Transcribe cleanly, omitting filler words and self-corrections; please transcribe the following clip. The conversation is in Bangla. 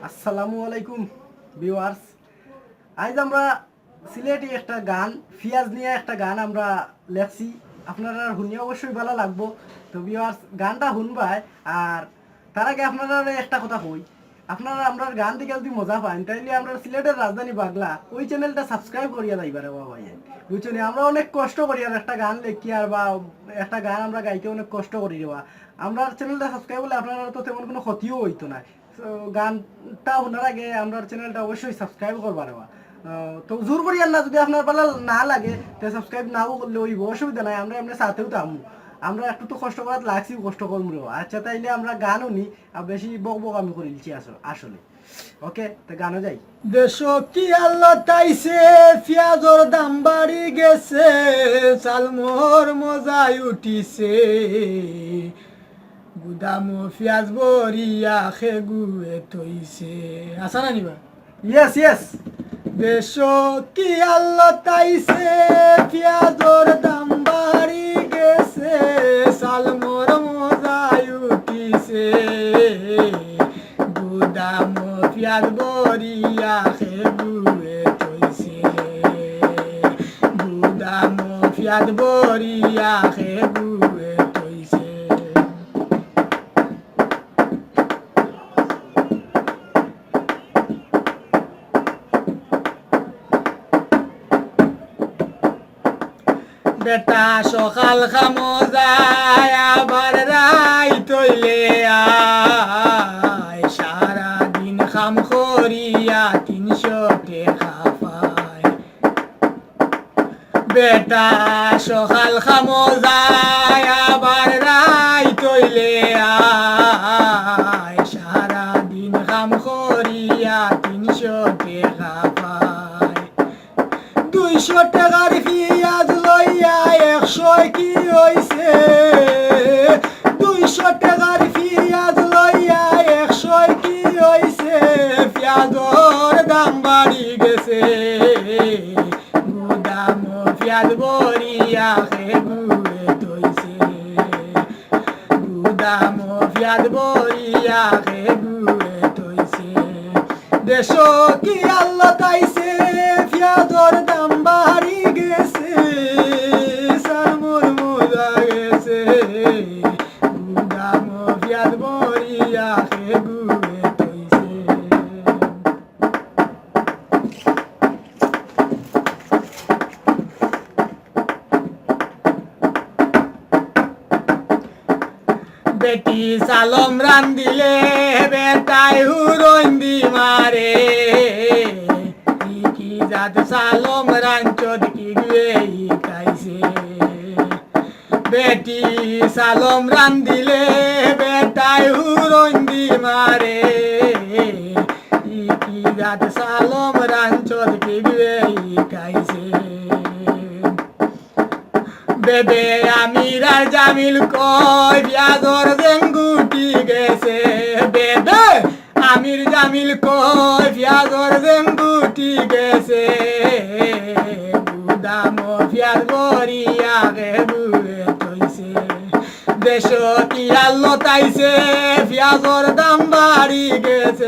আসসালামু আলাইকুম ভিউয়ার্স। আজ আমরা সিলেটি একটা গান ফিয়াজ নিয়ে একটা গান আমরা লেখছি, আপনারা শুনে অবশ্যই ভালো লাগবো। তো ভিউয়ার্স, গানটা শুনবাই। আর তার আগে আপনারা একটা কথা কই, আপনারা আমরা গান দিকে যদি মজা পান তাইলে আমরা সিলেটের রাজধানী বাংলা ওই চ্যানেলটা সাবস্ক্রাইব করিয়া যাইবা রে বাবা। বুঝছো নি, আমরা অনেক কষ্ট করি আর একটা গান লেখি আর বা একটা গান আমরা গাইতে অনেক কষ্ট করি দেওয়া। আমরা চ্যানেলটা সাবস্ক্রাইব করলে আপনারা তো তেমন কোনো ক্ষতিও হইতো না। তো গানটা শোনার আগে আমরা চ্যানেলটা অবশ্যই সাবস্ক্রাইব করবা নেওয়া। তো জোর করি আর না, যদি আপনার ভালো না লাগে তো সাবস্ক্রাইব নাও করলে ওই অসুবিধা নাই, আমরা এমনি সাথেও থামু। আমরা একটু তো কষ্ট করার লাগছি, কষ্ট করবো। আচ্ছা তাইলে আমরা গানও নি আর বেশি বক বক আমি করে দিচ্ছি আসলে। ওকে, তো গানও যাই। দেশ কি আল্লাহ তাইছে পেঁয়াজর দাম বাড়ি গেছে, চালমোহর মজাই উঠিছে, গুদাম পেঁয়াজ বরিয়া খেগুয়ে থইছে। আসা না নিবা? Yes yes. দেশ কি আল্লাহ তাইছে পেঁয়াজর দাম বাড়ি গেছে, চালমোহর মজাই উঠিছে, গুদাম পেঁয়াজ বরিয়া খেগুয়ে থইছে, গুদাম পেঁয়াজ বরিয়া খেগুয়ে থইছে। বেটা সকাল খামো যায় আবার রাই তৈলে আয়, সারাদিন খাম করিয়া 300 টাকা পায়। বেটা সকাল খামো যায় আবার রাই তৈলে আয়, সারাদিন খাম করিয়া 300 টাকা পায়। 200 টাকার পেঁয়াজ লইয়া 100 কি হইছে, 200 টাকার পেঁয়াজ লইয়া 100 কি হইছে, পেঁয়াজর দাম বাড়ি গেছে, গুদাম পেঁয়াজ বরিয়া খেগুয়ে থইছে, গুদাম পেঁয়াজ বরিয়া খেগুয়ে থইছে। দেশ কি আল্লাহ তাইছে পেঁয়াজর দাম বাড়ি গেছে, সারমোর মজা গেছে, গুদাম পেঁয়াজ বরিয়া খেগুয়ে থইছে। বেটি সালম রান্দিলে বেটাই হুরন্দি মারে, কি জাত সালম রাঞ্চদ কি গে খাইছে। বেটি সালম রান্দিলে বেটাই হুরন্দি মারে, কি জাত সালম রাঞ্চদ কি গে খাইছে। বেবে আমির আর জামিল কয় পেঁয়াজর জেঙ্গুটি গেছে, বেবে আমির জামিল কয় পেঁয়াজর জেঙ্গুটি গেছে, গুদাম পেঁয়াজ বরিয়া খেগুয়ে থইছে। দেশ কি আল্লাহ তাইছে পেঁয়াজর দাম বাড়ি গেছে,